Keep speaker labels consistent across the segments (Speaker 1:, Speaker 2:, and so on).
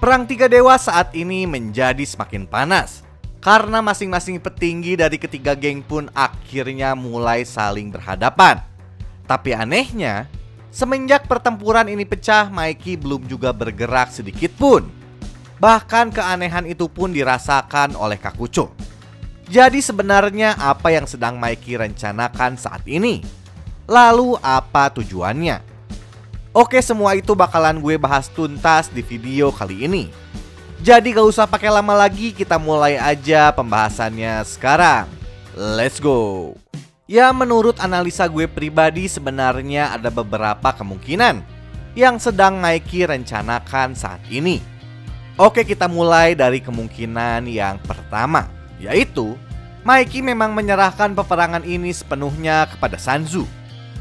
Speaker 1: Perang tiga dewa saat ini menjadi semakin panas karena masing-masing petinggi dari ketiga geng pun akhirnya mulai saling berhadapan. Tapi anehnya, semenjak pertempuran ini pecah, Mikey belum juga bergerak sedikit pun. Bahkan keanehan itu pun dirasakan oleh Kakucho. Jadi sebenarnya apa yang sedang Mikey rencanakan saat ini? Lalu apa tujuannya? Oke, semua itu bakalan gue bahas tuntas di video kali ini. Jadi gak usah pakai lama lagi, kita mulai aja pembahasannya sekarang. Let's go. Ya, menurut analisa gue pribadi sebenarnya ada beberapa kemungkinan yang sedang Mikey rencanakan saat ini. Oke, kita mulai dari kemungkinan yang pertama, yaitu Mikey memang menyerahkan peperangan ini sepenuhnya kepada Sanzu.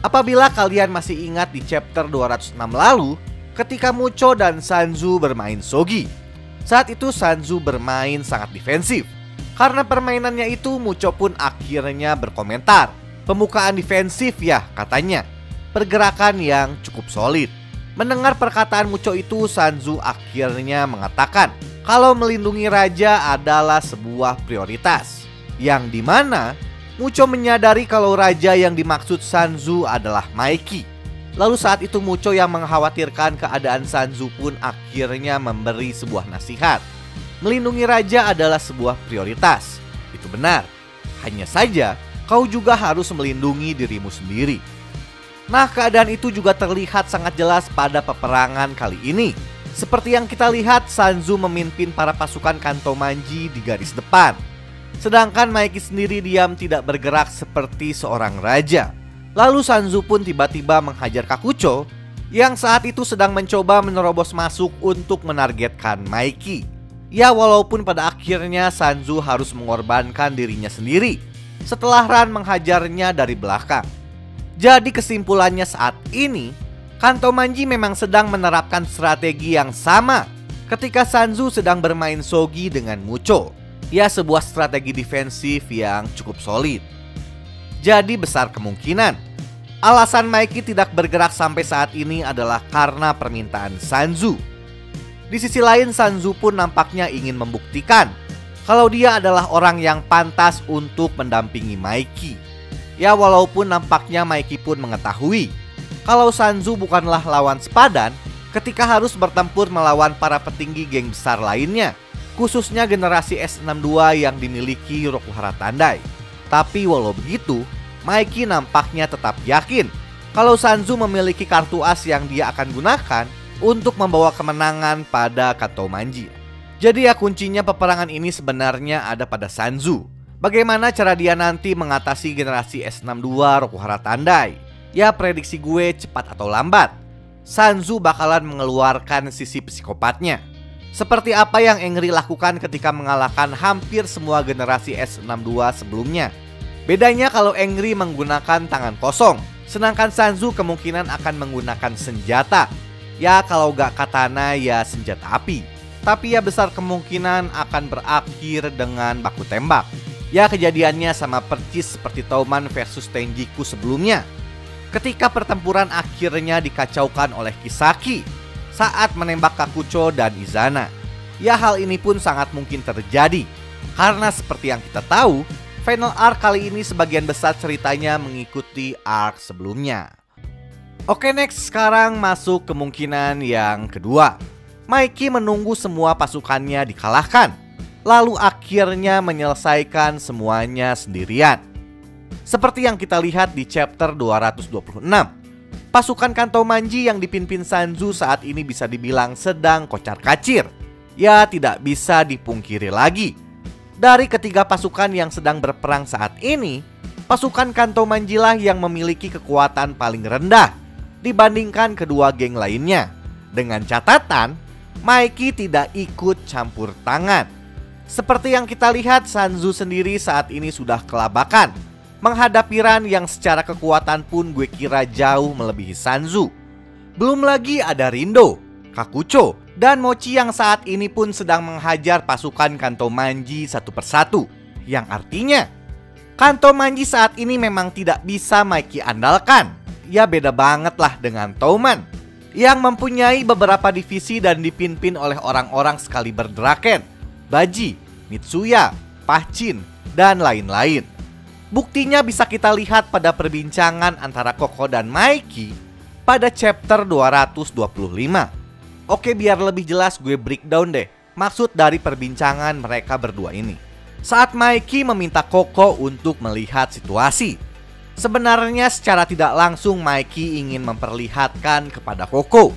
Speaker 1: Apabila kalian masih ingat di chapter 206 lalu, ketika Mucho dan Sanzu bermain Sogi, saat itu Sanzu bermain sangat defensif. Karena permainannya itu, Mucho pun akhirnya berkomentar, "Pembukaan defensif ya," katanya. Pergerakan yang cukup solid. Mendengar perkataan Mucho itu, Sanzu akhirnya mengatakan kalau melindungi raja adalah sebuah prioritas. Yang dimana Mucho menyadari kalau raja yang dimaksud Sanzu adalah Mikey. Lalu saat itu Mucho yang mengkhawatirkan keadaan Sanzu pun akhirnya memberi sebuah nasihat. Melindungi raja adalah sebuah prioritas. Itu benar. Hanya saja kau juga harus melindungi dirimu sendiri. Nah, keadaan itu juga terlihat sangat jelas pada peperangan kali ini. Seperti yang kita lihat, Sanzu memimpin para pasukan Kanto Manji di garis depan. Sedangkan Mikey sendiri diam tidak bergerak seperti seorang raja. Lalu Sanzu pun tiba-tiba menghajar Kakucho yang saat itu sedang mencoba menerobos masuk untuk menargetkan Mikey. Ya, walaupun pada akhirnya Sanzu harus mengorbankan dirinya sendiri setelah Ran menghajarnya dari belakang. Jadi kesimpulannya saat ini, Kanto Manji memang sedang menerapkan strategi yang sama ketika Sanzu sedang bermain Sogi dengan Mucho. Ya, sebuah strategi defensif yang cukup solid. Jadi besar kemungkinan alasan Mikey tidak bergerak sampai saat ini adalah karena permintaan Sanzu. Di sisi lain, Sanzu pun nampaknya ingin membuktikan kalau dia adalah orang yang pantas untuk mendampingi Mikey. Ya, walaupun nampaknya Mikey pun mengetahui kalau Sanzu bukanlah lawan sepadan ketika harus bertempur melawan para petinggi geng besar lainnya, khususnya generasi S62 yang dimiliki Rokuhara Tandai. Tapi walau begitu, Mikey nampaknya tetap yakin kalau Sanzu memiliki kartu as yang dia akan gunakan untuk membawa kemenangan pada Kanto Manji. Jadi ya, kuncinya peperangan ini sebenarnya ada pada Sanzu. Bagaimana cara dia nanti mengatasi generasi S62 Rokuhara Tandai? Ya, prediksi gue cepat atau lambat Sanzu bakalan mengeluarkan sisi psikopatnya. Seperti apa yang Engri lakukan ketika mengalahkan hampir semua generasi S62 sebelumnya. Bedanya kalau Engri menggunakan tangan kosong, sedangkan Sanzu kemungkinan akan menggunakan senjata. Ya, kalau gak katana ya senjata api. Tapi ya besar kemungkinan akan berakhir dengan baku tembak. Ya, kejadiannya sama persis seperti Touman versus Tenjiku sebelumnya, ketika pertempuran akhirnya dikacaukan oleh Kisaki saat menembak Kakucho dan Izana. Ya, hal ini pun sangat mungkin terjadi karena seperti yang kita tahu, final arc kali ini sebagian besar ceritanya mengikuti arc sebelumnya. Oke, next, sekarang masuk kemungkinan yang kedua. Mikey menunggu semua pasukannya dikalahkan, lalu akhirnya menyelesaikan semuanya sendirian. Seperti yang kita lihat di chapter 226, pasukan Kanto Manji yang dipimpin Sanzu saat ini bisa dibilang sedang kocar-kacir. Ya, tidak bisa dipungkiri lagi. Dari ketiga pasukan yang sedang berperang saat ini, pasukan Kanto Manji lah yang memiliki kekuatan paling rendah dibandingkan kedua geng lainnya. Dengan catatan, Mikey tidak ikut campur tangan. Seperti yang kita lihat, Sanzu sendiri saat ini sudah kelabakan menghadapi Ran yang secara kekuatan pun gue kira jauh melebihi Sanzu. Belum lagi ada Rindo, Kakucho, dan Mochi yang saat ini pun sedang menghajar pasukan Kanto Manji satu persatu. Yang artinya, Kanto Manji saat ini memang tidak bisa Mikey andalkan. Ya, beda banget lah dengan Touman yang mempunyai beberapa divisi dan dipimpin oleh orang-orang sekaliber Draken, Baji, Mitsuya, Pachin, dan lain-lain. Buktinya bisa kita lihat pada perbincangan antara Koko dan Maiki pada chapter 225. Oke, biar lebih jelas gue breakdown deh maksud dari perbincangan mereka berdua ini. Saat Maiki meminta Koko untuk melihat situasi, sebenarnya secara tidak langsung Maiki ingin memperlihatkan kepada Koko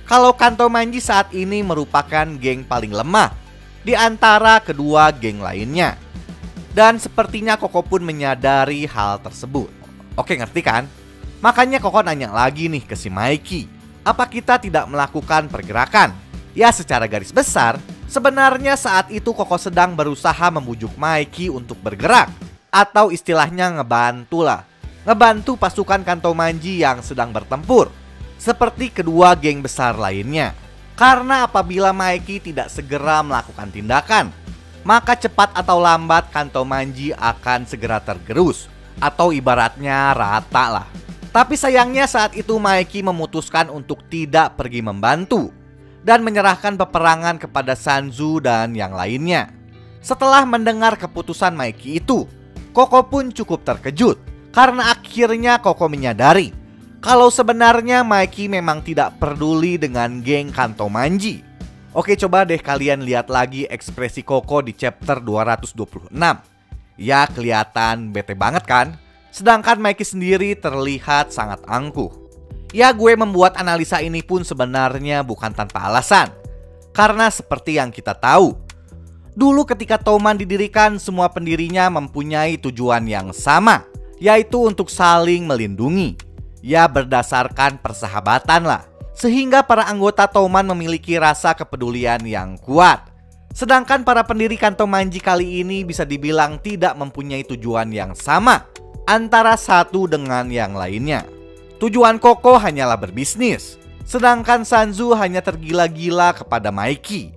Speaker 1: kalau Kanto Manji saat ini merupakan geng paling lemah di antara kedua geng lainnya. Dan sepertinya Koko pun menyadari hal tersebut. Oke, ngerti kan? Makanya Koko nanya lagi nih ke si Maiki, apa kita tidak melakukan pergerakan? Ya, secara garis besar sebenarnya saat itu Koko sedang berusaha membujuk Maiki untuk bergerak, atau istilahnya ngebantu lah, ngebantu pasukan Kanto Manji yang sedang bertempur seperti kedua geng besar lainnya. Karena apabila Maiki tidak segera melakukan tindakan, maka cepat atau lambat Kanto Manji akan segera tergerus, atau ibaratnya rata lah. Tapi sayangnya saat itu Maiki memutuskan untuk tidak pergi membantu dan menyerahkan peperangan kepada Sanzu dan yang lainnya. Setelah mendengar keputusan Maiki itu, Koko pun cukup terkejut karena akhirnya Koko menyadari kalau sebenarnya Maiki memang tidak peduli dengan geng Kanto Manji. Oke, coba deh kalian lihat lagi ekspresi Koko di chapter 226. Ya, kelihatan bete banget kan? Sedangkan Maiki sendiri terlihat sangat angkuh. Ya, gue membuat analisa ini pun sebenarnya bukan tanpa alasan. Karena seperti yang kita tahu, dulu ketika Toman didirikan, semua pendirinya mempunyai tujuan yang sama, yaitu untuk saling melindungi. Ya, berdasarkan persahabatan lah. Sehingga para anggota Toman memiliki rasa kepedulian yang kuat. Sedangkan para pendiri Kanto Manji kali ini bisa dibilang tidak mempunyai tujuan yang sama antara satu dengan yang lainnya. Tujuan Koko hanyalah berbisnis, sedangkan Sanzu hanya tergila-gila kepada Maiki.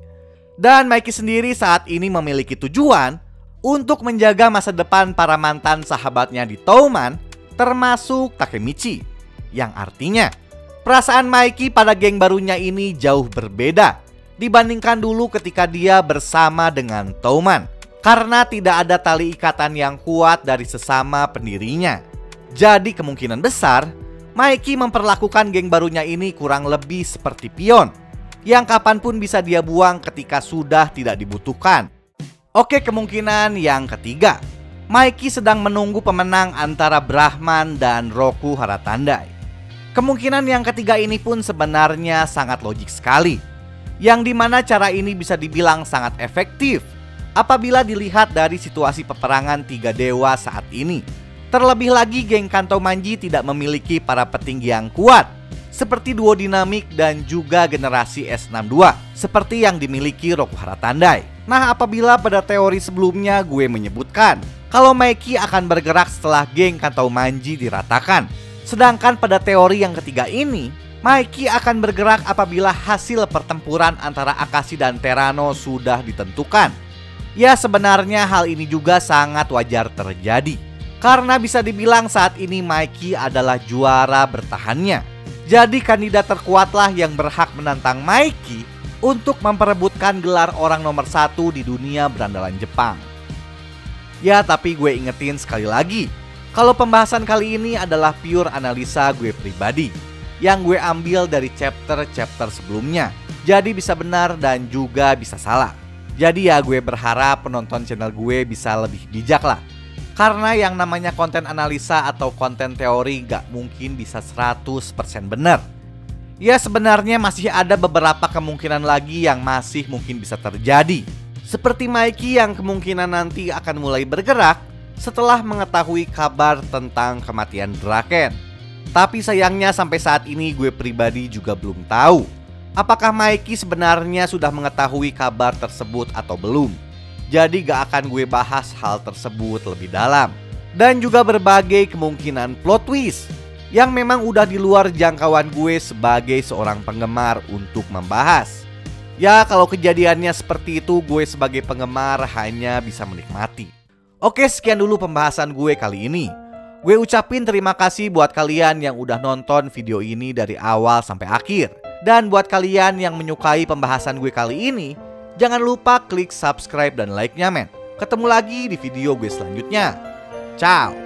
Speaker 1: Dan Maiki sendiri saat ini memiliki tujuan untuk menjaga masa depan para mantan sahabatnya di Toman, termasuk Takemichi. Yang artinya perasaan Maiki pada geng barunya ini jauh berbeda dibandingkan dulu ketika dia bersama dengan Toman, karena tidak ada tali ikatan yang kuat dari sesama pendirinya. Jadi kemungkinan besar Maiki memperlakukan geng barunya ini kurang lebih seperti pion yang kapanpun bisa dia buang ketika sudah tidak dibutuhkan. Oke, kemungkinan yang ketiga, Maiki sedang menunggu pemenang antara Brahman dan Roku Haratandai. Kemungkinan yang ketiga ini pun sebenarnya sangat logik sekali, yang dimana cara ini bisa dibilang sangat efektif apabila dilihat dari situasi peperangan tiga dewa saat ini. Terlebih lagi geng Kanto Manji tidak memiliki para petinggi yang kuat seperti duo dinamik dan juga generasi S62 seperti yang dimiliki Roku Haratandai. Nah, apabila pada teori sebelumnya gue menyebutkan kalau Maiki akan bergerak setelah geng Kanto Manji diratakan, sedangkan pada teori yang ketiga ini, Maiki akan bergerak apabila hasil pertempuran antara Akashi dan Terano sudah ditentukan. Ya, sebenarnya hal ini juga sangat wajar terjadi, karena bisa dibilang saat ini Maiki adalah juara bertahannya. Jadi kandidat terkuatlah yang berhak menantang Maiki untuk memperebutkan gelar orang nomor 1 di dunia berandalan Jepang. Ya, tapi gue ingetin sekali lagi, kalau pembahasan kali ini adalah pure analisa gue pribadi yang gue ambil dari chapter-chapter sebelumnya. Jadi bisa benar dan juga bisa salah. Jadi ya gue berharap penonton channel gue bisa lebih bijak lah. Karena yang namanya konten analisa atau konten teori gak mungkin bisa 100% benar. Ya, sebenarnya masih ada beberapa kemungkinan lagi yang masih mungkin bisa terjadi. Seperti Maiki yang kemungkinan nanti akan mulai bergerak setelah mengetahui kabar tentang kematian Draken. Tapi sayangnya sampai saat ini gue pribadi juga belum tahu apakah Maiki sebenarnya sudah mengetahui kabar tersebut atau belum. Jadi gak akan gue bahas hal tersebut lebih dalam. Dan juga berbagai kemungkinan plot twist yang memang udah di luar jangkauan gue sebagai seorang penggemar untuk membahas. Ya, kalau kejadiannya seperti itu, gue sebagai penggemar hanya bisa menikmati. Oke, sekian dulu pembahasan gue kali ini. Gue ucapin terima kasih buat kalian yang udah nonton video ini dari awal sampai akhir. Dan buat kalian yang menyukai pembahasan gue kali ini, jangan lupa klik subscribe dan like-nya men. Ketemu lagi di video gue selanjutnya. Ciao.